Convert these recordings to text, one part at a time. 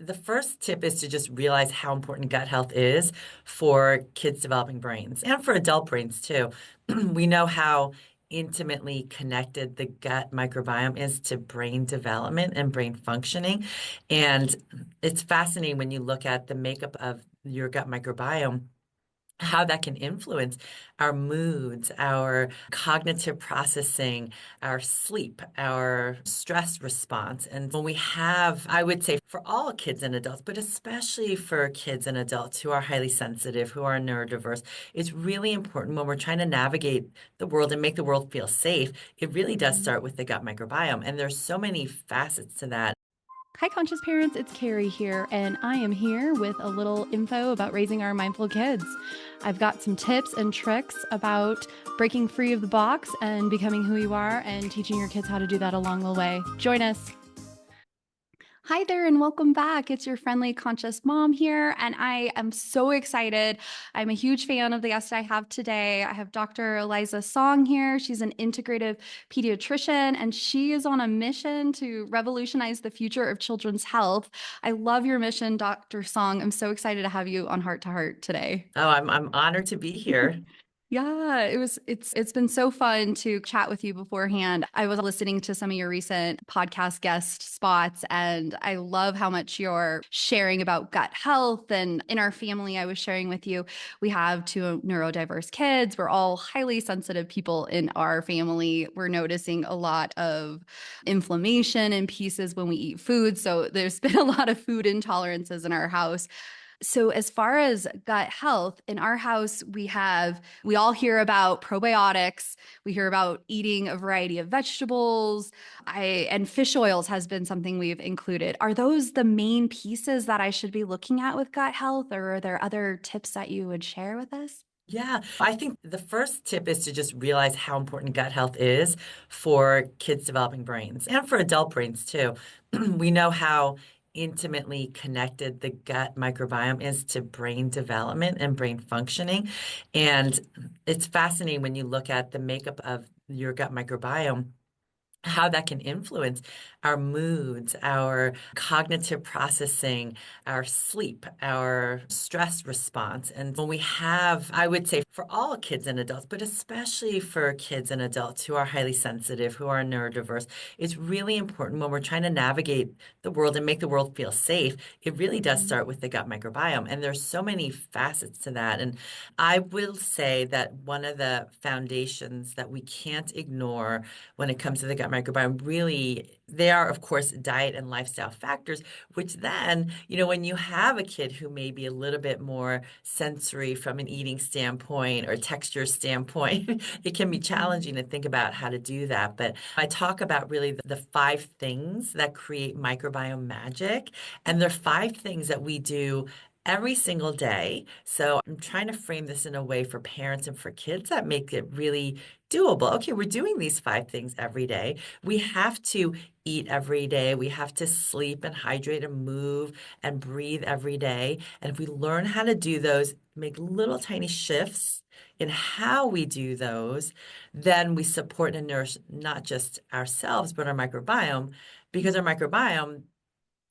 The first tip is to just realize how important gut health is for kids' developing brains and for adult brains too. We know how intimately connected the gut microbiome is to brain development and brain functioning. And it's fascinating when you look at the makeup of your gut microbiome, how that can influence our moods, our cognitive processing, our sleep, our stress response. And when we have, I would say for all kids and adults, but especially for kids and adults who are highly sensitive, who are neurodiverse, it's really important when we're trying to navigate the world and make the world feel safe. It really does start with the gut microbiome. And there's so many facets to that. Hi, conscious parents. It's Carrie here, and I am here with a little info about raising our mindful kids. I've got some tips and tricks about breaking free of the box and becoming who you are and teaching your kids how to do that along the way. Join us. Hi there, and welcome back. It's your friendly conscious mom here, and I am so excited. I'm a huge fan of the guest I have today. I have Dr. Eliza Song here. She's an integrative pediatrician, and she is on a mission to revolutionize the future of children's health. I love your mission, Dr. Song. I'm so excited to have you on Heart to Heart today. Oh, I'm honored to be here. Yeah, it's been so fun to chat with you beforehand. I was listening to some of your recent podcast guest spots, and I love how much you're sharing about gut health. And in our family, I was sharing with you, we have two neurodiverse kids. We're all highly sensitive people in our family. We're noticing a lot of inflammation in pieces when we eat food. So there's been a lot of food intolerances in our house. So as far as gut health, in our house, we all hear about probiotics. We hear about eating a variety of vegetables. And fish oils has been something we've included. Are those the main pieces that I should be looking at with gut health, or are there other tips that you would share with us? Yeah, I think the first tip is to just realize how important gut health is for kids' developing brains and for adult brains too. We know how intimately connected the gut microbiome is to brain development and brain functioning. And it's fascinating when you look at the makeup of your gut microbiome, how that can influence our moods, our cognitive processing, our sleep, our stress response. And when we have, I would say for all kids and adults, but especially for kids and adults who are highly sensitive, who are neurodiverse, it's really important when we're trying to navigate the world and make the world feel safe. It really does start with the gut microbiome. And there's so many facets to that. And I will say that one of the foundations that we can't ignore when it comes to the gut microbiome, really, they are, of course, diet and lifestyle factors, which then, when you have a kid who may be a little bit more sensory from an eating standpoint or texture standpoint, it can be challenging to think about how to do that. But I talk about really the five things that create microbiome magic, and there are five things that we do every single day. So I'm trying to frame this in a way for parents and for kids that make it really doable. Okay, we're doing these five things every day. We have to eat every day. We have to sleep and hydrate and move and breathe every day. And if we learn how to do those, make little tiny shifts in how we do those, then we support and nourish not just ourselves, but our microbiome, because our microbiome,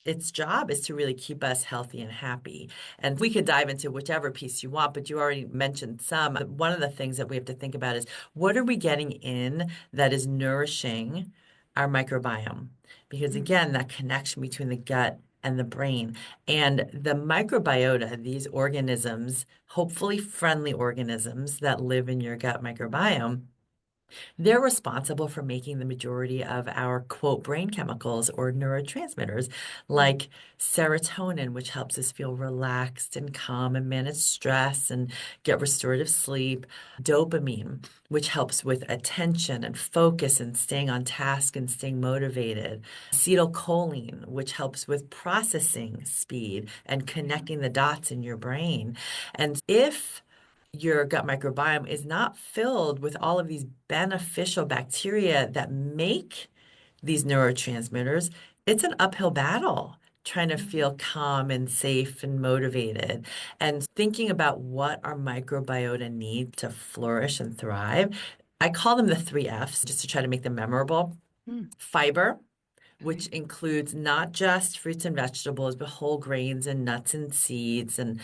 its job is to really keep us healthy and happy. And we could dive into whichever piece you want, but you already mentioned some. One of the things that we have to think about is, what are we getting in that is nourishing our microbiome? Because again, that connection between the gut and the brain and the microbiota, these organisms, hopefully friendly organisms that live in your gut microbiome, they're responsible for making the majority of our, quote, brain chemicals or neurotransmitters, like serotonin, which helps us feel relaxed and calm and manage stress and get restorative sleep, dopamine, which helps with attention and focus and staying on task and staying motivated, acetylcholine, which helps with processing speed and connecting the dots in your brain. And if your gut microbiome is not filled with all of these beneficial bacteria that make these neurotransmitters, it's an uphill battle trying to feel calm and safe and motivated. And thinking about what our microbiota need to flourish and thrive. I call them the three F's just to try to make them memorable. Mm. Fiber, which includes not just fruits and vegetables, but whole grains and nuts and seeds and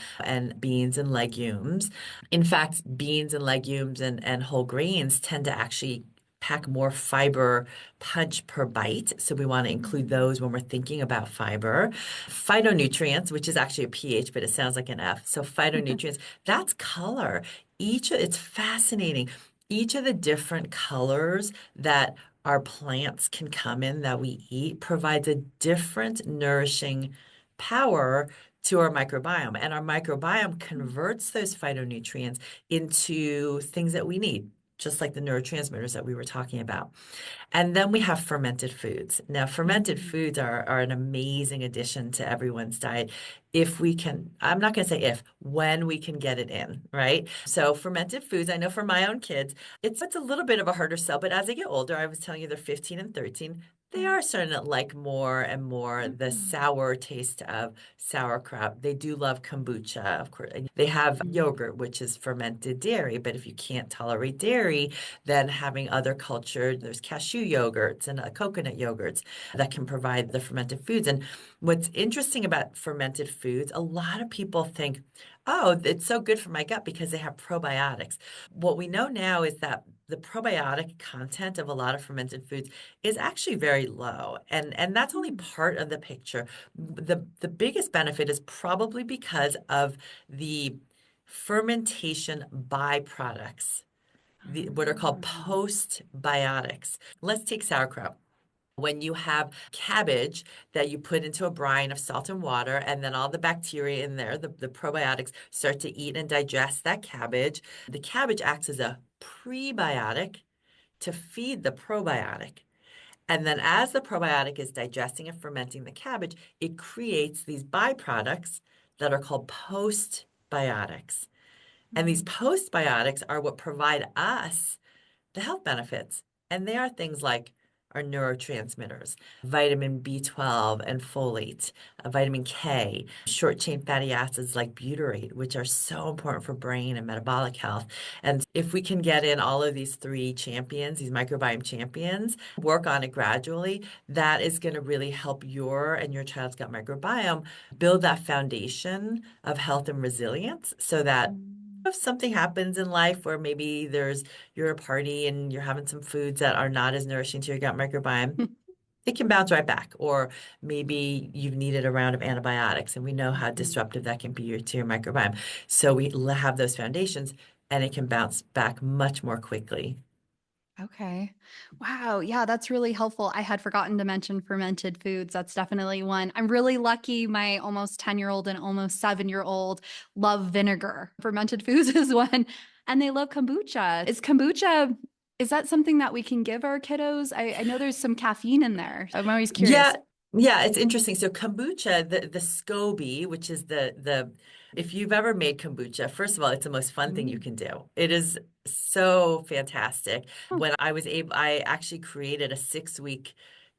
beans and legumes. In fact, beans and legumes and whole grains tend to actually pack more fiber punch per bite. So we want to include those when we're thinking about fiber. Phytonutrients, which is actually a pH, but it sounds like an F. So phytonutrients, that's color. It's fascinating. Each of the different colors that our plants can come in that we eat provides a different nourishing power to our microbiome. And our microbiome converts those phytonutrients into things that we need, just like the neurotransmitters that we were talking about. And then we have fermented foods. Now, fermented foods are an amazing addition to everyone's diet if we can, I'm not going to say if, when we can get it in, right? So fermented foods, I know for my own kids, it's a little bit of a harder sell, but as they get older, I was telling you they're 15 and 13, they are starting to like more and more the sour taste of sauerkraut. They do love kombucha, of course. And they have yogurt, which is fermented dairy. But if you can't tolerate dairy, then having other cultured, there's cashew yogurts and coconut yogurts that can provide the fermented foods. And what's interesting about fermented foods, a lot of people think, oh, it's so good for my gut because they have probiotics. What we know now is that the probiotic content of a lot of fermented foods is actually very low. And that's only part of the picture. The biggest benefit is probably because of the fermentation byproducts, what are called postbiotics. Let's take sauerkraut. When you have cabbage that you put into a brine of salt and water, and then all the bacteria in there, the probiotics, start to eat and digest that cabbage, the cabbage acts as a prebiotic to feed the probiotic. And then as the probiotic is digesting and fermenting the cabbage, it creates these byproducts that are called postbiotics. And these postbiotics are what provide us the health benefits. And they are things like our neurotransmitters, vitamin B12 and folate, vitamin K, short chain fatty acids like butyrate, which are so important for brain and metabolic health. And if we can get in all of these three champions, these microbiome champions, work on it gradually, that is going to really help your and your child's gut microbiome build that foundation of health and resilience so that if something happens in life where maybe you're at a party and you're having some foods that are not as nourishing to your gut microbiome, it can bounce right back. Or maybe you've needed a round of antibiotics, and we know how disruptive that can be to your microbiome. So we have those foundations, and it can bounce back much more quickly. Okay. Wow. Yeah, that's really helpful. I had forgotten to mention fermented foods. That's definitely one. I'm really lucky. My almost 10-year-old and almost 7-year-old love vinegar. Fermented foods is one. And they love kombucha. Is that something that we can give our kiddos? I know there's some caffeine in there. I'm always Yeah, curious. yeah, it's interesting. So kombucha, the SCOBY, which is the if you've ever made kombucha, first of all, it's the most fun thing you Mm. can do. It is so fantastic. Oh, When I actually created a 6-week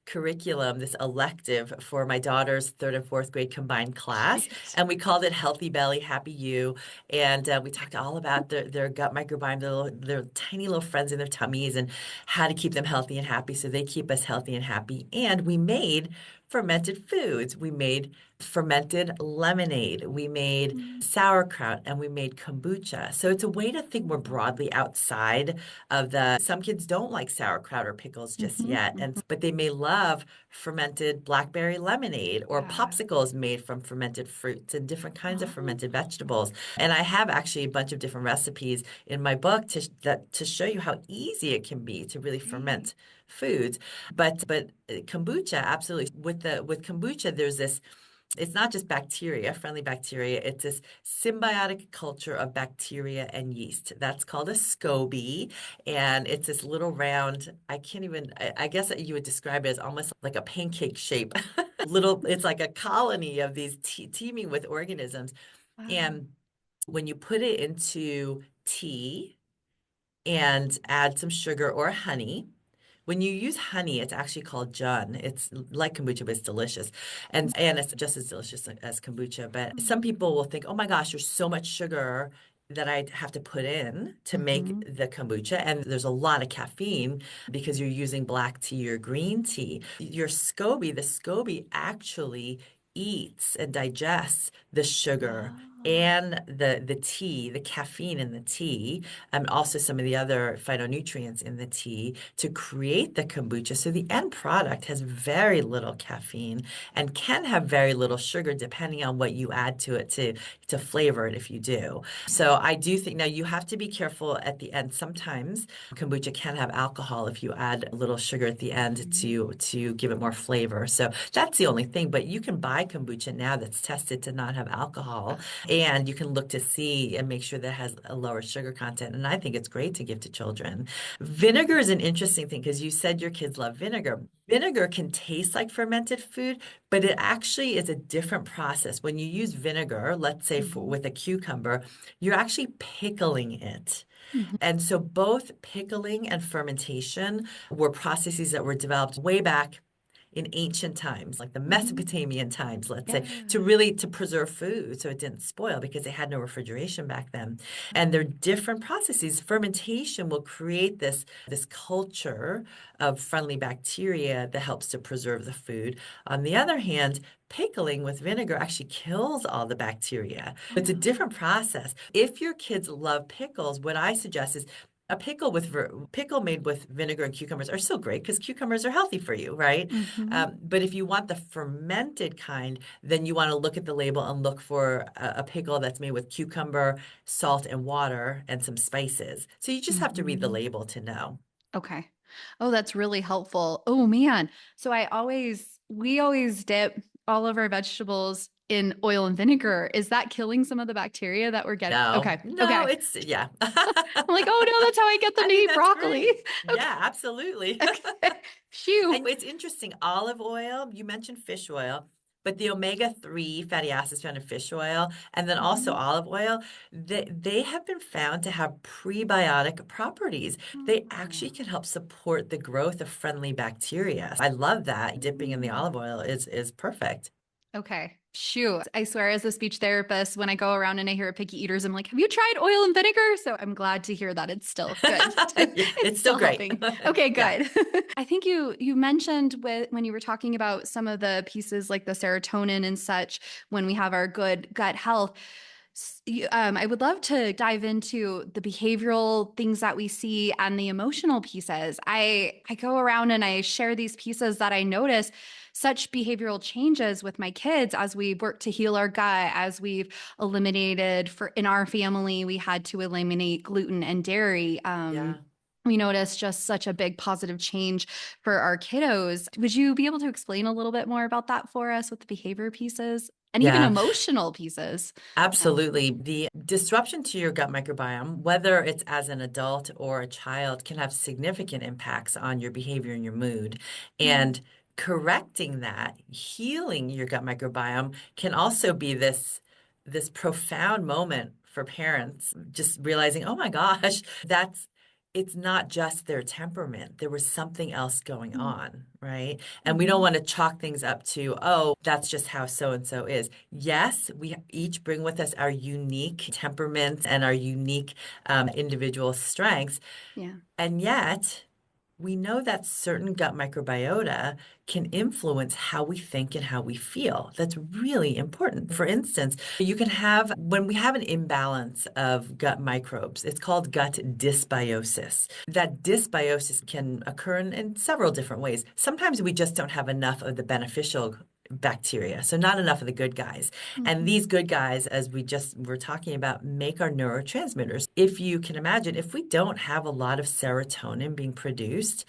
curriculum, this elective for my daughter's third and fourth grade combined class, cute. and we called it Healthy Belly, Happy You. And we talked all about their gut microbiome, their tiny little friends in their tummies, and how to keep them healthy and happy so they keep us healthy and happy. And we made fermented foods. We made fermented lemonade. We made Mm. sauerkraut, and we made kombucha. So it's a way to think more broadly outside of some kids don't like sauerkraut or pickles just Mhm, yet, mhm. but they may love fermented blackberry lemonade or Yeah. popsicles made from fermented fruits and different kinds of Oh, fermented vegetables. And I have actually a bunch of different recipes in my book to show you how easy it can be to really great. ferment foods. But kombucha, absolutely. With kombucha, there's this, it's not just bacteria, friendly bacteria. It's this symbiotic culture of bacteria and yeast. That's called a SCOBY. And it's this little round, I guess that you would describe it as almost like a pancake shape. It's like a colony of these teeming with organisms. Wow. And when you put it into tea and add some sugar or honey, when you use honey, it's actually called jun. It's like kombucha, but it's delicious. And it's just as delicious as kombucha. But some people will think, oh my gosh, there's so much sugar that I have to put in to make Mm-hmm. the kombucha. And there's a lot of caffeine because you're using black tea or green tea. The SCOBY actually eats and digests the sugar Oh. and the tea, the caffeine in the tea, and also some of the other phytonutrients in the tea to create the kombucha. So the end product has very little caffeine and can have very little sugar depending on what you add to it to flavor it if you do. So I do think now you have to be careful at the end. Sometimes kombucha can have alcohol if you add a little sugar at the end Mhm. to give it more flavor. So that's the only thing. But you can buy kombucha now that's tested to not have alcohol, and you can look to see and make sure that it has a lower sugar content. And I think it's great to give to children. Vinegar is an interesting thing because you said your kids love vinegar. Vinegar can taste like fermented food, but it actually is a different process. When you use vinegar, let's say Mhm. with a cucumber, you're actually pickling it. Mhm. And so both pickling and fermentation were processes that were developed way back in ancient times, like the Mhm. Mesopotamian times, let's say, Yeah. to preserve food so it didn't spoil because they had no refrigeration back then. And they're different processes. Fermentation will create this culture of friendly bacteria that helps to preserve the food. On the other hand, pickling with vinegar actually kills all the bacteria. Oh It's a no. different process. If your kids love pickles, what I suggest is a pickle made with vinegar and cucumbers are still great because cucumbers are healthy for you, right? Mhm. But if you want the fermented kind, then you want to look at the label and look for a pickle that's made with cucumber, salt, and water and some spices. So you just have to read the Mhm. label to know. Okay. Oh, that's really helpful. Oh man. So we always dip all of our vegetables in oil and vinegar. Is that killing some of the bacteria that we're getting? No, Okay. no, Okay. it's yeah. I'm like, oh no, that's how I get them I to think eat that's broccoli. great. Okay. Yeah, absolutely. Okay. Phew. And it's interesting, olive oil, you mentioned fish oil, but the omega-3 fatty acids found in fish oil and then also Mhm. olive oil, they have been found to have prebiotic properties. They actually Oh. can help support the growth of friendly bacteria. I love that. Dipping in the Mm. olive oil is perfect. Okay. Shoot. I swear, as a speech therapist, when I go around and I hear picky eaters, I'm like, have you tried oil and vinegar? So I'm glad to hear that it's still good. Yeah, It's it's still still great. helping. Okay, Yeah. good. I think you mentioned when you were talking about some of the pieces like the serotonin and such when we have our good gut health. I would love to dive into the behavioral things that we see and the emotional pieces. I go around and I share these pieces that I notice such behavioral changes with my kids as we work to heal our gut, as we've eliminated for in our family, we had to eliminate gluten and dairy. Yeah. We noticed just such a big positive change for our kiddos. Would you be able to explain a little bit more about that for us with the behavior pieces and even Yeah. emotional pieces? Yeah. Absolutely. The disruption to your gut microbiome, whether it's as an adult or a child, can have significant impacts on your behavior and your mood. Mm. And correcting that, healing your gut microbiome can also be this profound moment for parents, just realizing, oh my gosh, that's it's not just their temperament. There was something else going Mm. on, right? And we don't Mhm. want to chalk things up to, oh, that's just how so and so is. Yes, we each bring with us our unique temperaments and our unique individual strengths. Yeah. And yet, we know that certain gut microbiota can influence how we think and how we feel. That's really important. For instance, you can have, when we have an imbalance of gut microbes, it's called gut dysbiosis. That dysbiosis can occur in several different ways. Sometimes we just don't have enough of the beneficial bacteria, so not enough of the good guys. And Mhm. these good guys, as we just were talking about, make our neurotransmitters. If you can imagine, if we don't have a lot of serotonin being produced,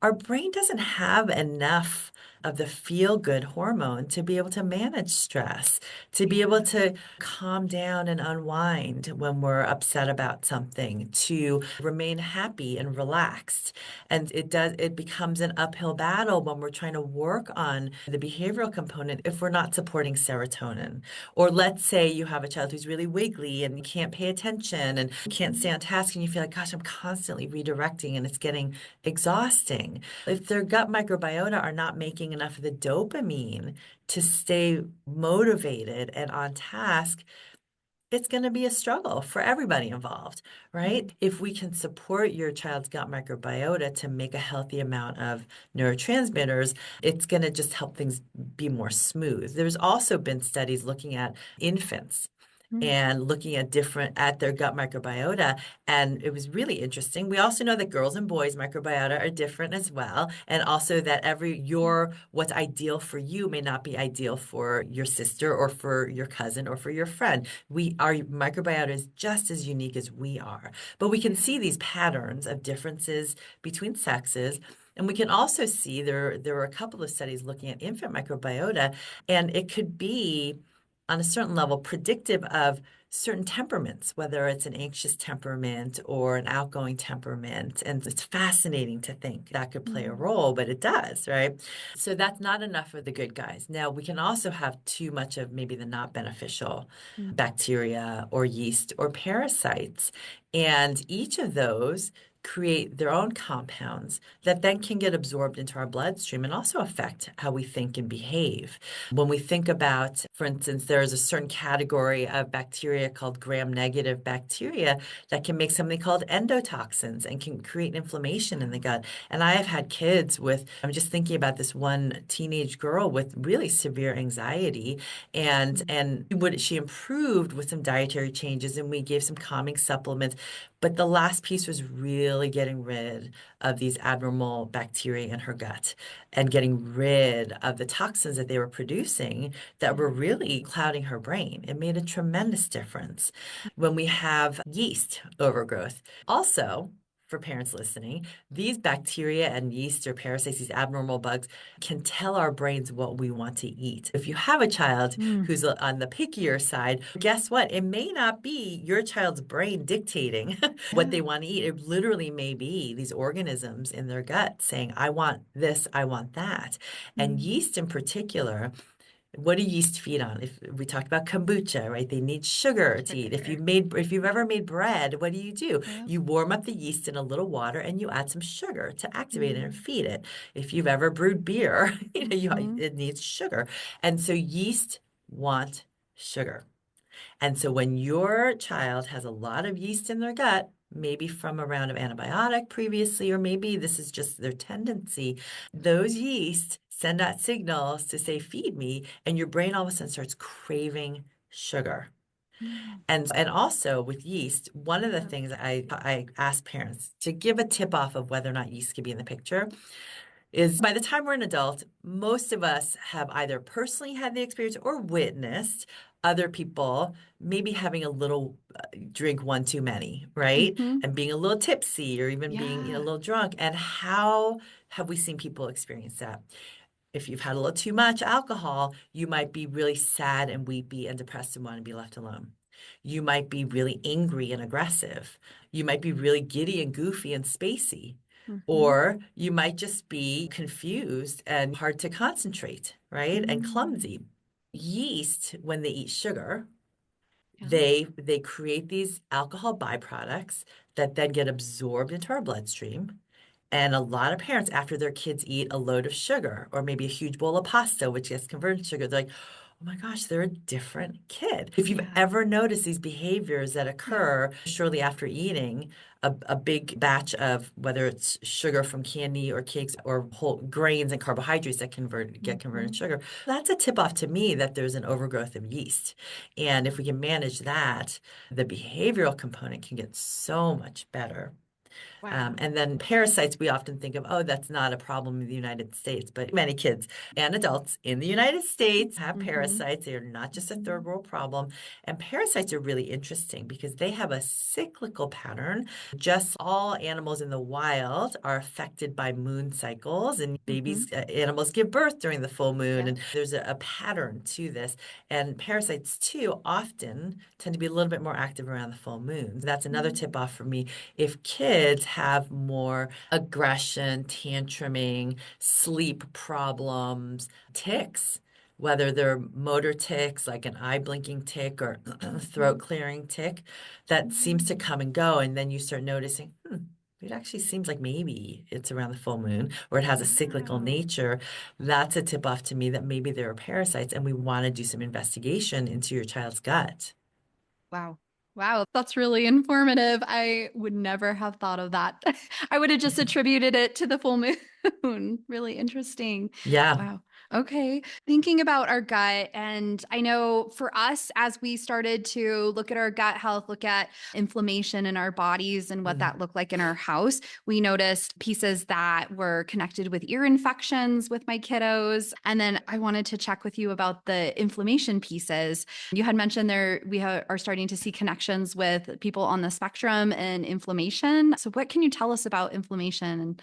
our brain doesn't have enough of the feel good hormone to be able to manage stress, to be able Yeah. to calm down and unwind when we're upset about something, to remain happy and relaxed. And it becomes an uphill battle when we're trying to work on the behavioral component if we're not supporting serotonin. Or let's say you have a child who's really wiggly and can't pay attention and can't Mhm. stay on task, and you feel like, gosh, I'm constantly redirecting and it's getting exhausting. If their gut microbiota are not making enough of the dopamine to stay motivated and on task, it's going to be a struggle for everybody involved, Mhm. right? If we can support your child's gut microbiota to make a healthy amount of neurotransmitters, it's going to just help things be more smooth. There's also been studies looking at infants Mm. and looking at their gut microbiota, and it was really interesting. We also know that girls and boys microbiota are different as well, and also that what's ideal for you may not be ideal for your sister or for your cousin or for your friend. Our microbiota is just as unique as we are, but we can Yeah. see these patterns of differences between sexes. And we can also see there were a couple of studies looking at infant microbiota, and it could be on a certain level predictive of certain temperaments, whether it's an anxious temperament or an outgoing temperament. And it's fascinating to think that could play a Mm. role, but it does, right? So that's not enough for the good guys. Now, we can also have too much of maybe the not beneficial Mm. bacteria or yeast or parasites. And each of those create their own compounds that then can get absorbed into our bloodstream and also affect how we think and behave. When we think about, for instance, there's a certain category of bacteria called gram-negative bacteria that can make something called endotoxins and can create inflammation in the Wow. gut. And I have had kids I'm just thinking about this one teenage girl with really severe anxiety, and Mm. she improved with some dietary changes, and we gave some calming supplements. But the last piece was really getting rid of these abnormal bacteria in her gut and getting rid of the toxins that they were producing that Yeah. were really clouding her brain. It made a tremendous difference. When we have yeast overgrowth, also, for parents listening, these bacteria and yeast or parasites, these abnormal bugs, can tell our brains what we want to eat. If you have a child Mm. who's on the pickier side, guess what? It may not be your child's brain dictating what Yeah. they want to eat. It literally may be these organisms in their gut saying, I want this, I want that. And Mm. yeast in particular, what do yeast feed on? If we talked about kombucha, right? They need sugar to eat. Sugar. If you've ever made bread, what do? Yep. You warm up the yeast in a little water and you add some sugar to activate it and Mm. feed it. If you've ever brewed beer, Mhm. it needs sugar. And so yeast want sugar. And so when your child has a lot of yeast in their gut, maybe from a round of antibiotic previously, or maybe this is just their tendency, those yeast send out signals to say, feed me, and your brain all of a sudden starts craving sugar. Mm. And also with yeast, one of the Yep. things I ask parents to give a tip off of whether or not yeast could be in the picture is by the time we're an adult, most of us have either personally had the experience or witnessed other people maybe having a little drink one too many, right? Mhm. And being a little tipsy or even being, a Yeah. little drunk. And how have we seen people experience that? If you've had a little too much alcohol, you might be really sad and weepy and depressed and want to be left alone. You might be really angry and aggressive. You might be really giddy and goofy and spacey. Mhm. Or you might just be confused and hard to concentrate, right? And Mm. clumsy. Yeast, when they eat sugar, Yep. they create these alcohol byproducts that then get absorbed into our bloodstream. And a lot of parents, after their kids eat a load of sugar or maybe a huge bowl of pasta, which gets converted to sugar, they're like, oh my gosh, they're a different kid. If you've Yeah. ever noticed these behaviors that Yeah. occur shortly after eating a big batch of whether it's sugar from candy or cakes or whole grains and carbohydrates that get converted to Mhm. sugar, that's a tip off to me that there's an overgrowth of yeast. And if we can manage that, the behavioral component can get so much better. Wow. And then parasites, we often think of, oh, that's not a problem in the United States. But many kids and adults in the United States have Mhm. parasites. They are not just a third Mhm. world problem. And parasites are really interesting because they have a cyclical pattern. Just all animals in the wild are affected by moon cycles, and Mhm. animals give birth during the full moon. Yep. And there's a pattern to this. And parasites, too, often tend to be a little bit more active around the full moon. That's another Mm. tip off for me. If kids have more aggression, tantruming, sleep problems, tics, whether they're motor tics like an eye blinking tic or throat Mhm. clearing tic, that seems to Mm. come and go. And then you start noticing, it actually seems like maybe it's around the full moon or it has a cyclical Wow. nature. That's a tip off to me that maybe there are parasites and we want to do some investigation into your child's gut. Wow. Wow, that's really informative. I would never have thought of that. I would have just attributed it to the full moon. Really interesting. Yeah. Wow. Okay. Thinking about our gut, and I know for us, as we started to look at our gut health, look at inflammation in our bodies and what that Mm. looked like in our house, we noticed pieces that were connected with ear infections with my kiddos. And then I wanted to check with you about the inflammation pieces. You had mentioned there are starting to see connections with people on the spectrum and inflammation. So, what can you tell us about inflammation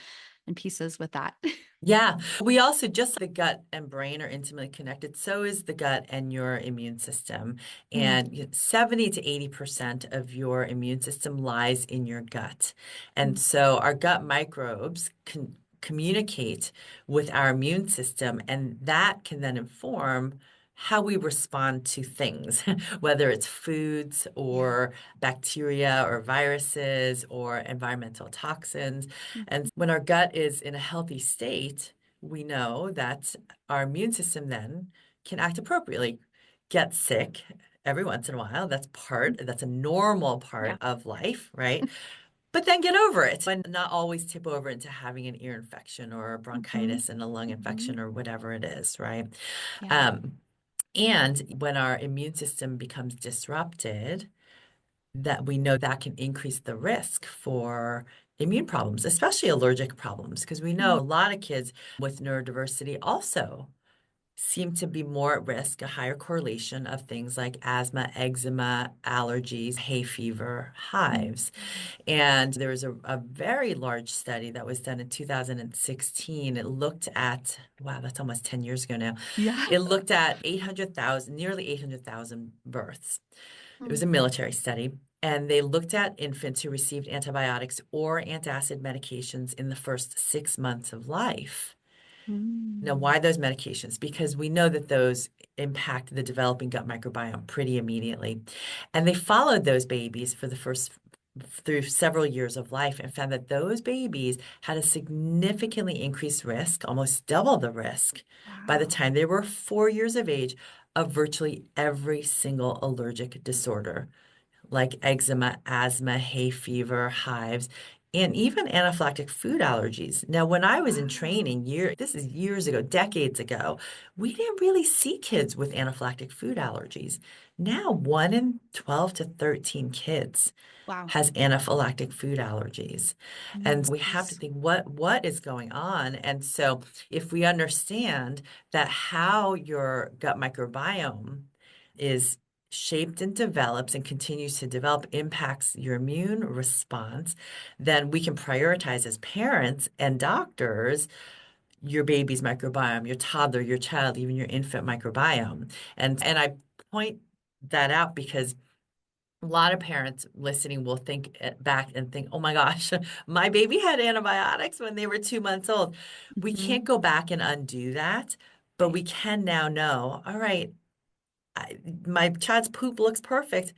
and pieces with that? Yeah. We also, just the gut and brain are intimately connected. So is the gut and your immune system. Mm, And 70 to 80% of your immune system lies in your gut. And mm, so our gut microbes can communicate with our immune system, and that can then inform how we respond to things, whether it's foods yeah. or bacteria or viruses or environmental toxins. And Mhm. when our gut is in a healthy state, we know that our immune system then can act appropriately, get sick every once in a while. That's a normal part Yeah. of life, right? But then get over it and not always tip over into having an ear infection or a Hmm. bronchitis and a lung Hmm. infection or whatever it is, right? Yeah. Um, and when our immune system becomes disrupted, that we know that can increase the risk for immune problems, especially allergic problems, because we know Mm. a lot of kids with neurodiversity also seem to be more at risk, a higher correlation of things like asthma, eczema, allergies, hay fever, Mm. hives. And there was a very large study that was done in 2016. It looked at, wow, that's almost 10 years ago now. Yeah. It looked at 800,000, nearly 800,000 births. It was Mm. a military study, and they looked at infants who received antibiotics or antacid medications in the first 6 months of life. Now, Mm. why those medications? Because we know that those impact the developing gut microbiome pretty immediately. And they followed those babies for the first through several years of life and found that those babies had a significantly increased risk, almost double the risk, by the Wow. time they were 4 years of age, of virtually every single allergic disorder like eczema, asthma, hay fever, hives, and even anaphylactic food allergies. Now, when I was in Wow. training, this is years ago, decades ago, we didn't really see kids with anaphylactic food allergies. Now, 1 in 12 to 13 kids Wow. has anaphylactic food allergies. And we have to Yes. think what is going on. And so if we understand that how your gut microbiome is shaped and develops and continues to develop impacts your immune response, then we can prioritize as parents and doctors your baby's microbiome, your toddler, your child, even your infant microbiome. And I point that out because a lot of parents listening will think back and think, oh my gosh, my baby had antibiotics when they were 2 months old. We can't Mhm. go back and undo that, but Right. we can now know, all right, my child's poop looks perfect.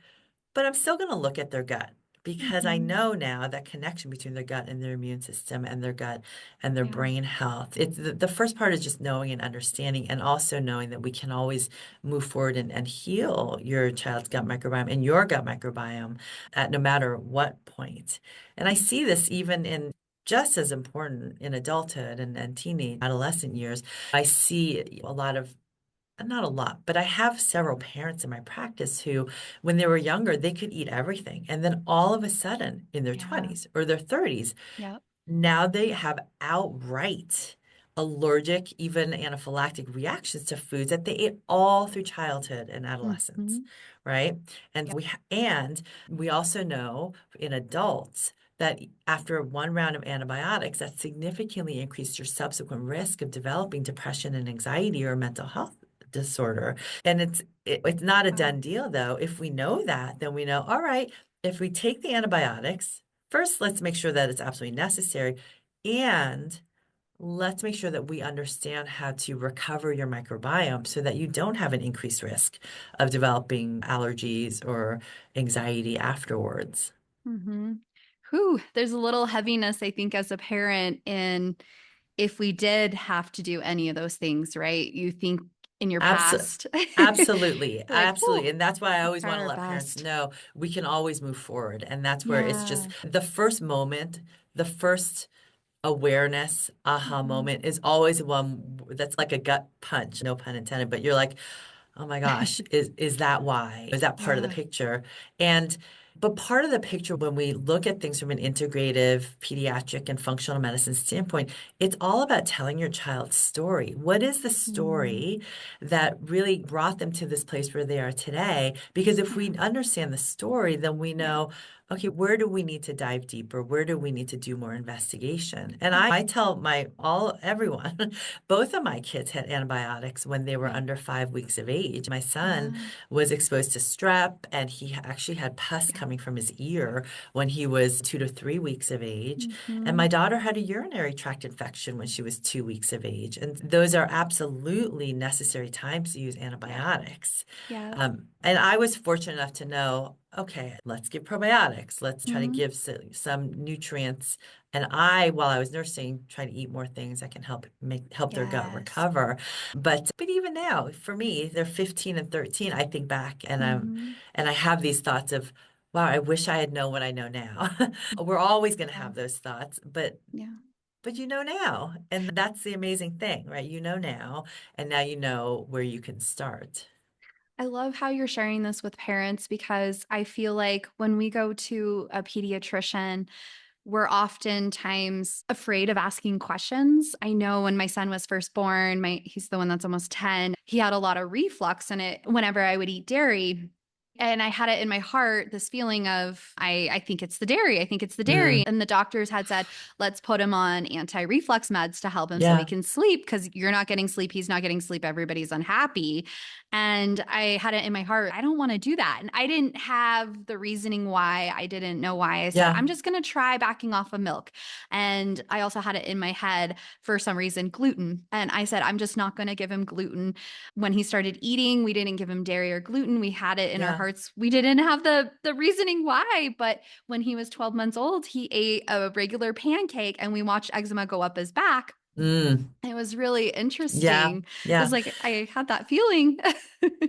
But I'm still going to look at their gut because I Mhm. know now that connection between their gut and their immune system and their gut and their Yeah. brain health. It's the first part is just knowing and understanding, and also knowing that we can always move forward and heal your child's gut Mm. microbiome and your gut microbiome at no matter what point. And I see this even in just as important in adulthood and teenage adolescent years. I see a lot of not a lot, but I have several parents in my practice who, when they were younger, they could eat everything. And then all of a sudden, in their Yeah. 20s or their 30s, Yep. now they have outright allergic, even anaphylactic reactions to foods that they ate all through childhood and adolescence, Mhm. right? And Yep. we also know in adults that after one round of antibiotics, that significantly increased your subsequent risk of developing depression and anxiety or mental health disorder. And it's not a Wow. done deal though. If we know that, then we know, all right, if we take the antibiotics, first, let's make sure that it's absolutely necessary. And let's make sure that we understand how to recover your microbiome so that you don't have an increased risk of developing allergies or anxiety afterwards. Mm-hmm. Whew, there's a little heaviness, I think, as a parent in if we did have to do any of those things, right? You think in your Absolutely. past. Absolutely. Like, whew, Absolutely. And that's why I we always try want to our let parents best. know we can always move forward. And that's where it's just Yeah. the first moment, the first awareness, aha Hmm. moment is always one that's like a gut punch, no pun intended, but you're like, oh my gosh, is that why? Is that part of the Yeah. picture? And but part of the picture when we look at things from an integrative, pediatric, and functional medicine standpoint, it's all about telling your child's story. What is the Mm, story that really brought them to this place where they are today? Because if yeah. we understand the story, then we Yeah. know, okay, where do we need to dive deeper? Where do we need to do more investigation? And Mm, I tell everyone, both of my kids had antibiotics when they were yeah. under 5 weeks of age. My son Yeah. was exposed to strep, and he actually had pus Yeah. coming from his ear when he was 2 to 3 weeks of age. And Hmm. my daughter had a urinary tract infection when she was 2 weeks of age. And those are absolutely necessary times to use Yeah. antibiotics. Yeah. And I was fortunate enough to know, okay, let's give probiotics. Let's try to Hmm. give some nutrients. And while I was nursing, try to eat more things that can help their gut Yes. recover. But even now, for me, they're 15 and 13. I think back Hmm. and I have these thoughts of, wow, I wish I had known what I know now. We're always going to Yeah. have those thoughts, but Yeah. you know now. And that's the amazing thing, right? You know now, and now you know where you can start. I love how you're sharing this with parents because I feel like when we go to a pediatrician, we're oftentimes afraid of asking questions. I know when my son was first born, he's the one that's almost 10, he had a lot of reflux in it whenever I would eat dairy. And I had it in my heart, this feeling of, I think it's the dairy. I think it's the dairy. Mm, And the doctors had said, let's put him on anti-reflux meds to help him so he yeah. can sleep because you're not getting sleep. He's not getting sleep. Everybody's unhappy. And I had it in my heart, I don't want to do that. And I didn't have the reasoning why. I didn't know why. I said, Yeah. I'm just going to try backing off of milk. And I also had it in my head for some reason, gluten. And I said, I'm just not going to give him gluten. When he started eating, we didn't give him dairy or gluten. We had it in our Yeah. hearts. We didn't have the reasoning why. But when he was 12 months old, he ate a regular pancake and we watched eczema go up his back. Mm, It was really yeah. interesting. It Yeah. was like I had that feeling.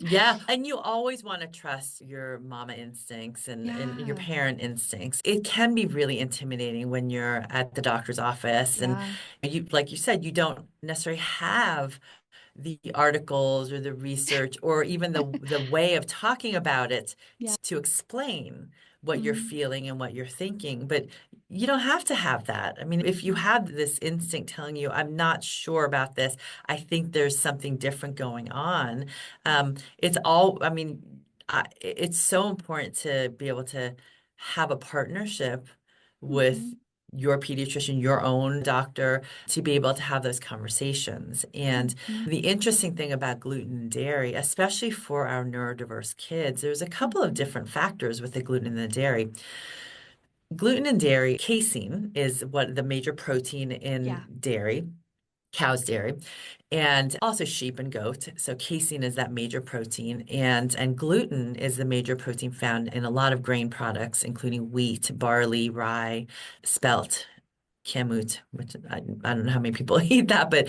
Yeah. And you always want to trust your mama instincts and your Yeah. parent instincts. It can be really intimidating when you're at the doctor's office and Yeah. like you said, you don't necessarily have the articles or the research or even the way of talking about it Yeah. to explain what you're Mm, feeling and what you're thinking. But you don't have to have that. I mean, if you mm, have this instinct telling you, I'm not sure about this, I think there's something different going on. yeah. I mean, it's so important to be able to have a partnership with Mhm, your pediatrician, your own doctor, to be able to have those conversations. And mhm, the interesting thing about gluten and dairy, especially for our neurodiverse kids, there's a couple of mhm. different factors with the gluten and the dairy. Gluten and dairy, casein is what the major protein Yeah. in dairy, cow's dairy, and also sheep and goat. So casein is that major protein, and gluten is the major protein found in a lot of grain products, including wheat, barley, rye, spelt, kamut, which I don't know how many people eat that, but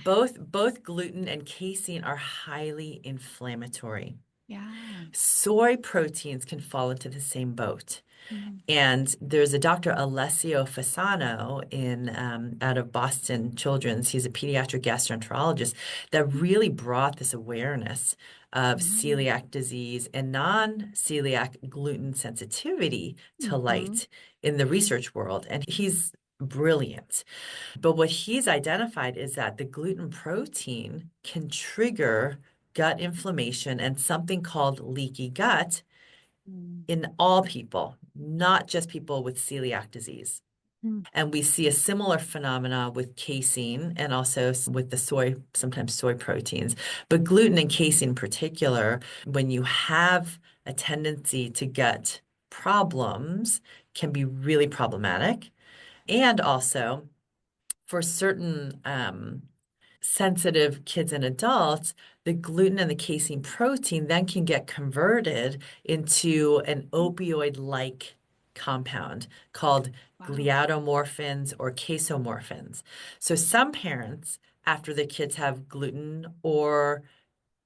both gluten and casein are highly inflammatory. Yeah. Soy proteins can fall into the same boat. Mhm, And there's a Dr. Alessio Fasano out of Boston Children's. He's a pediatric gastroenterologist that really brought this awareness of mhm, celiac disease and non-celiac gluten sensitivity to mhm, light in the research world. And he's brilliant. But what he's identified is that the gluten protein can trigger gut inflammation and something called leaky gut mm, in all people, not just people with celiac disease. mm, And we see a similar phenomena with casein and also with the soy, sometimes soy proteins. But gluten and casein in particular, when you have a tendency to gut problems, can be really problematic. And also for certain sensitive kids and adults, the gluten and the casein protein then can get converted into an opioid-like compound called wow. gliadomorphins or casomorphins. So some parents, after their kids have gluten or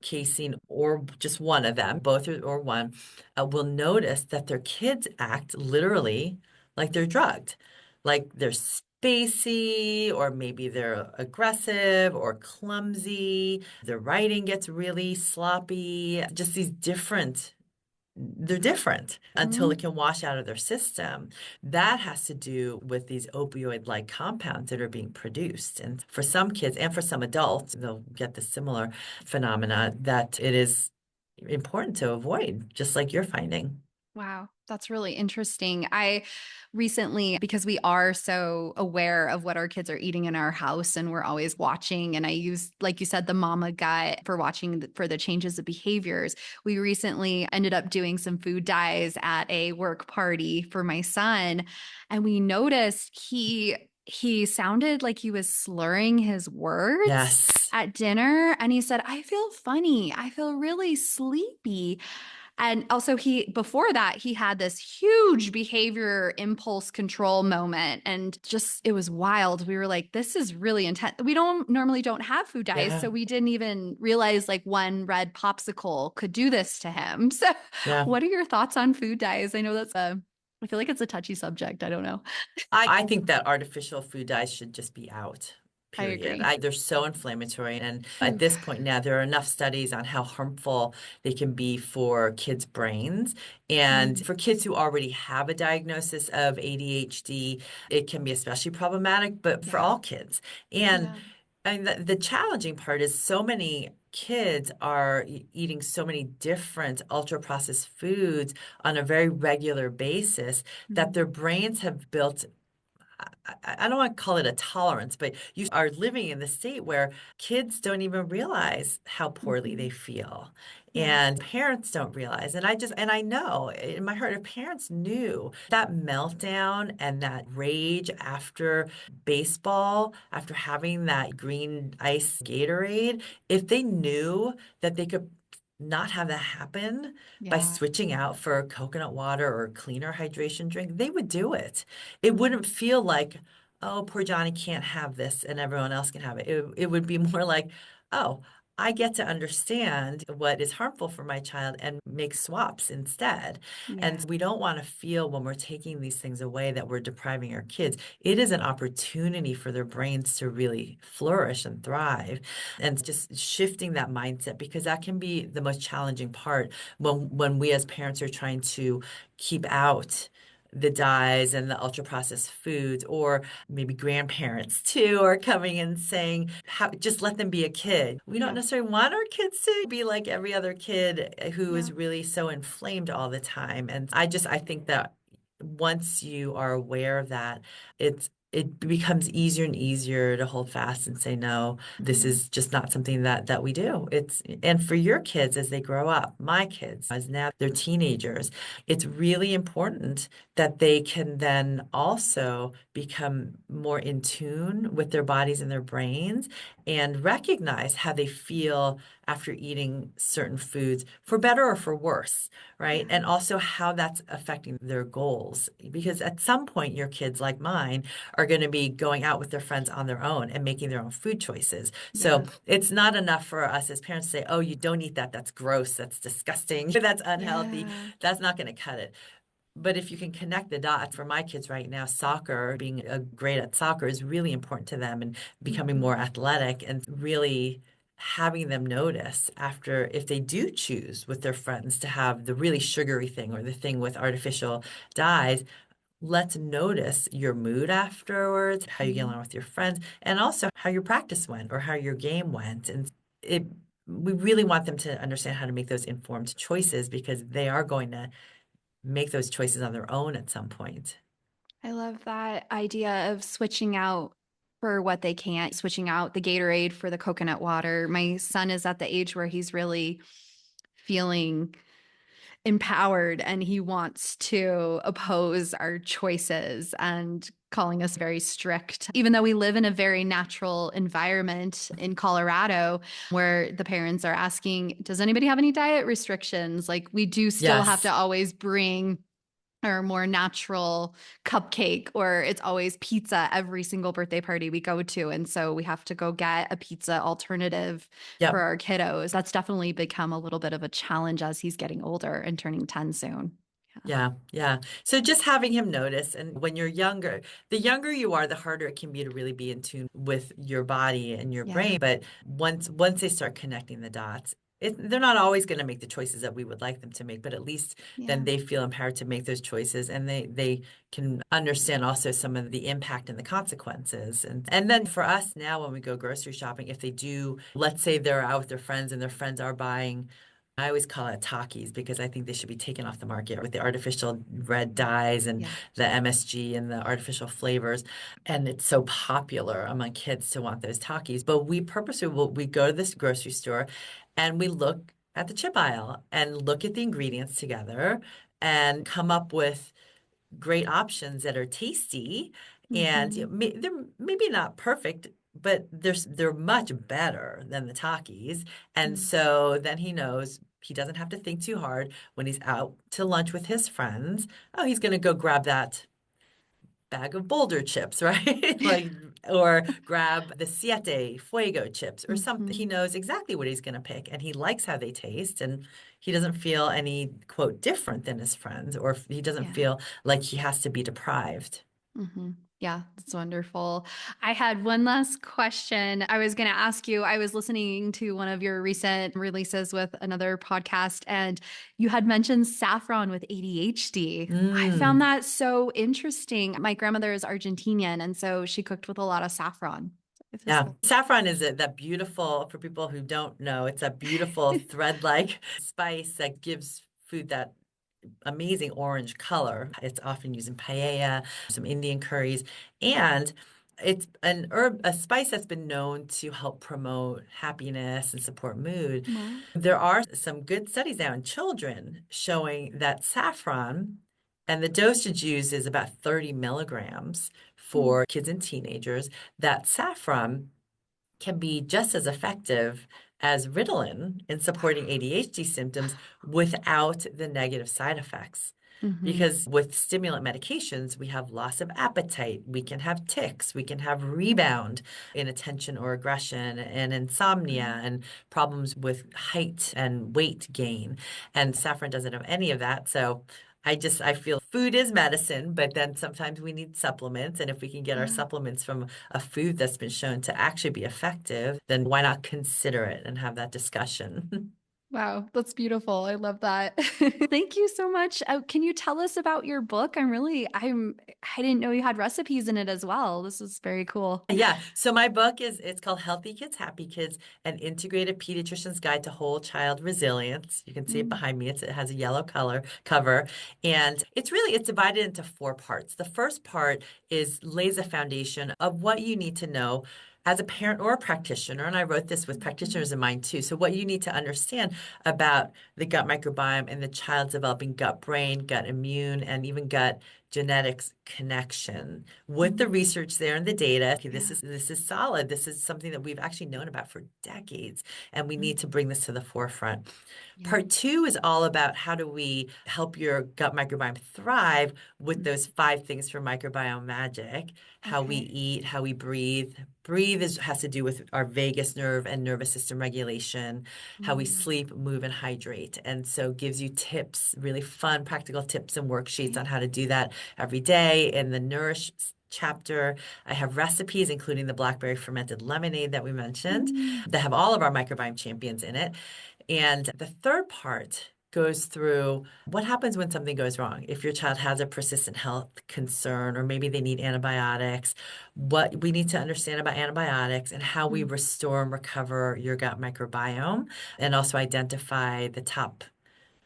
casein or just one of them, both or one, will notice that their kids act literally like they're drugged, like they're spacey, or maybe they're aggressive or clumsy. Their writing gets really sloppy, just these different they're different until Mhm. it can wash out of their system. That has to do with these opioid-like compounds that are being produced. And for some kids and for some adults, they'll get the similar phenomena that it is important to avoid, just like you're finding. Wow, that's really interesting. I recently, because we are so aware of what our kids are eating in our house and we're always watching, and I use, like you said, the mama gut for watching for the changes of behaviors. We recently ended up doing some food dyes at a work party for my son, and we noticed he sounded like he was slurring his words Yes. at dinner, and he said, "I feel funny. I feel really sleepy." And also, before that, he had this huge behavior impulse control moment. And just, it was wild. We were like, this is really intense. We don't have food dyes. Yeah. So we didn't even realize like one red popsicle could do this to him. So, Yeah. what are your thoughts on food dyes? I know I feel like it's a touchy subject. I don't know. I think that artificial food dyes should just be out. I Period. agree. They're so inflammatory. And at Oof. this point now, there are enough studies on how harmful they can be for kids' brains. And Mm, for kids who already have a diagnosis of ADHD, it can be especially problematic, but for yeah. all kids. And Yeah. the challenging part is so many kids are eating so many different ultra processed foods on a very regular basis that Mm, their brains have built I don't want to call it a tolerance, but you are living in the state where kids don't even realize how poorly they mhm. feel. Yeah. And parents don't realize. And I know in my heart, if parents knew that meltdown and that rage after baseball, after having that green ice Gatorade, if they knew that they could not have that happen by Yeah. switching out for coconut water or cleaner hydration drink, they would do it. It Yeah. wouldn't feel like, oh, poor Johnny can't have this and everyone else can have it. It would be more like, oh, I get to understand what is harmful for my child and make swaps instead. Yeah. And we don't want to feel when we're taking these things away that we're depriving our kids. It is an opportunity for their brains to really flourish and thrive. And just shifting that mindset, because that can be the most challenging part when we as parents are trying to keep out the dyes and the ultra processed foods, or maybe grandparents too are coming and saying, how, just let them be a kid. We don't Yeah. necessarily want our kids to be like every other kid who Yeah. is really so inflamed all the time. And I think that once you are aware of that, it becomes easier and easier to hold fast and say, no, this Mhm. is just not something that we do. And for your kids as they grow up, my kids, as now they're teenagers, it's really important that they can then also become more in tune with their bodies and their brains and recognize how they feel after eating certain foods, for better or for worse, right? Yeah. And also how that's affecting their goals. Because at some point, your kids, like mine, are going to be going out with their friends on their own and making their own food choices. So Yeah. it's not enough for us as parents to say, oh, you don't eat that. That's gross. That's disgusting. That's unhealthy. Yeah. That's not going to cut it. But if you can connect the dots for my kids right now, soccer, being great at soccer is really important to them and becoming Mhm. more athletic and really having them notice after if they do choose with their friends to have the really sugary thing or the thing with artificial dyes, let's notice your mood afterwards, how you get Mhm. along with your friends, and also how your practice went or how your game went. And it we really want them to understand how to make those informed choices because they are going to make those choices on their own at some point. I love that idea of switching out for what they can't, switching out the Gatorade for the coconut water. My son is at the age where he's really feeling empowered and he wants to oppose our choices and calling us very strict. Even though we live in a very natural environment in Colorado where the parents are asking, does anybody have any diet restrictions? Like we do still have to Yes. always bring or more natural cupcake, or it's always pizza every single birthday party we go to. And so we have to go get a pizza alternative for Yep. our kiddos. That's definitely become a little bit of a challenge as he's getting older and turning 10 soon. Yeah. Yeah, yeah. So just having him notice, and when you're younger, the younger you are, the harder it can be to really be in tune with your body and your Yeah. brain. But once they start connecting the dots, they're not always going to make the choices that we would like them to make, but at least then Yeah. they feel empowered to make those choices, and they can understand also some of the impact and the consequences. And then for us now, when we go grocery shopping, if they do, let's say they're out with their friends and their friends are buying. I always call it Takis because I think they should be taken off the market with the artificial red dyes and Yeah. the MSG and the artificial flavors. And it's so popular among kids to want those Takis. But we purposely we go to this grocery store and we look at the chip aisle and look at the ingredients together and come up with great options that are tasty and Hmm. they're maybe not perfect, but they're much better than the Takis. And so then he knows he doesn't have to think too hard when he's out to lunch with his friends. Oh, he's going to go grab that bag of Boulder chips, right? Like, or grab the Siete Fuego chips or something. He Hmm. knows exactly what he's going to pick and he likes how they taste and he doesn't feel any, quote, different than his friends or he doesn't Yeah. feel like he has to be deprived. Hmm. Yeah, that's wonderful. I had one last question I was going to ask you. I was listening to one of your recent releases with another podcast, and you had mentioned saffron with ADHD. I found Mm. that so interesting. My grandmother is Argentinian, and so she cooked with a lot of saffron. If this Yeah, saffron is that beautiful, for people who don't know, it's a beautiful thread-like spice that gives food that amazing orange color. It's often used in paella, some Indian curries, and it's an herb, a spice that's been known to help promote happiness and support mood. Wow. There are some good studies now in children showing that saffron and the dosage used is about 30 milligrams Mm. for kids and teenagers, that saffron can be just as effective as Ritalin in supporting ADHD symptoms without the negative side effects. Hmm. Because with stimulant medications, we have loss of appetite, we can have tics, we can have rebound in attention or aggression, and insomnia, Wow. and problems with height and weight gain. And saffron doesn't have any of that. So I feel food is medicine, but then sometimes we need supplements. And if we can get our Yeah. supplements from a food that's been shown to actually be effective, then why not consider it and have that discussion? Wow, that's beautiful. I love that. Thank you so much. Can you tell us about your book? I didn't know you had recipes in it as well. This is very cool. Yeah. So my book it's called Healthy Kids, Happy Kids, an integrative pediatrician's guide to whole child resilience. You can see it Mm, behind me. It has a yellow color cover. And it's divided into four parts. The first part lays a foundation of what you need to know as a parent or a practitioner. And I wrote this with mhm, practitioners in mind too. So what you need to understand about the gut microbiome and the child's developing gut brain, gut immune, and even gut genetics connection with the mm, research there and the data. Okay, yeah. this is solid. This is something that we've actually known about for decades, and we Mm, need to bring this to the forefront. yeah. Part two is all about how do we help your gut microbiome thrive with Mm, those five things for microbiome magic: how we okay. eat, how we breathe. Breathe has to do with our vagus nerve and nervous system regulation, how we Mm, sleep, move, and hydrate. And so gives you tips, really fun, practical tips and worksheets on okay. how to do that every day. In the Nourish chapter, I have recipes, including the blackberry fermented lemonade that we mentioned, Mm, that have all of our microbiome champions in it. And the third part goes through what happens when something goes wrong. If your child has a persistent health concern, or maybe they need antibiotics, what we need to understand about antibiotics and how we mm. restore and recover your gut microbiome, and also identify the top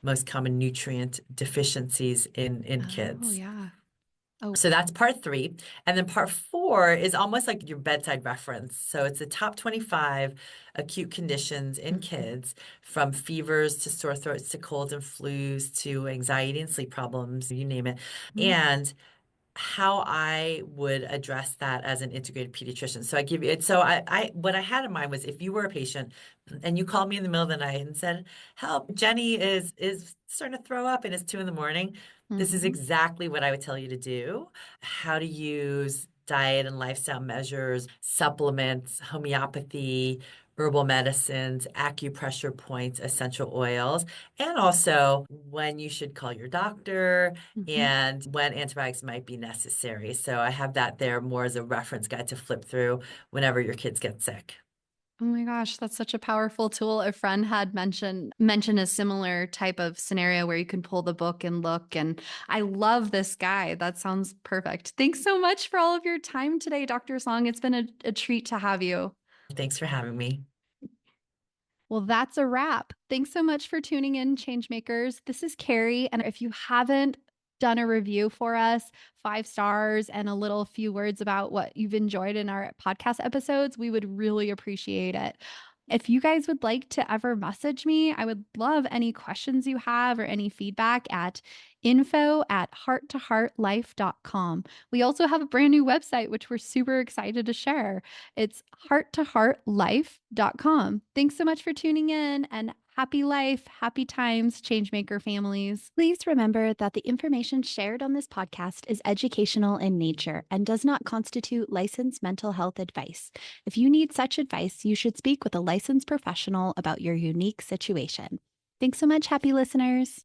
most common nutrient deficiencies in Oh, kids. yeah. Oh. So that's part three. And then part four is almost like your bedside reference. So it's the top 25 acute conditions in Mhm, kids, from fevers to sore throats to colds and flus to anxiety and sleep problems, you name it. mm, And how I would address that as an integrated pediatrician. So I give you it. So I what I had in mind was if you were a patient and you called me in the middle of the night and said, "Help, Jenny is starting to throw up and it's 2 in the morning." This is Mhm. exactly what I would tell you to do. How to use diet and lifestyle measures, supplements, homeopathy, herbal medicines, acupressure points, essential oils, and also when you should call your doctor Mhm. and when antibiotics might be necessary. So I have that there more as a reference guide to flip through whenever your kids get sick. Oh my gosh, that's such a powerful tool. A friend had mentioned a similar type of scenario where you can pull the book and look. And I love this guide. That sounds perfect. Thanks so much for all of your time today, Dr. Song. It's been a treat to have you. Thanks for having me. Well, that's a wrap. Thanks so much for tuning in, Changemakers. This is Carrie. And if you haven't done a review for us, 5 stars and a little few words about what you've enjoyed in our podcast episodes, we would really appreciate it. If you guys would like to ever message me, I would love any questions you have or any feedback at info@hearttoheartlife.com. We also have a brand new website, which we're super excited to share. It's hearttoheartlife.com. Thanks so much for tuning in and happy life, happy times, changemaker families. Please remember that the information shared on this podcast is educational in nature and does not constitute licensed mental health advice. If you need such advice, you should speak with a licensed professional about your unique situation. Thanks so much, happy listeners.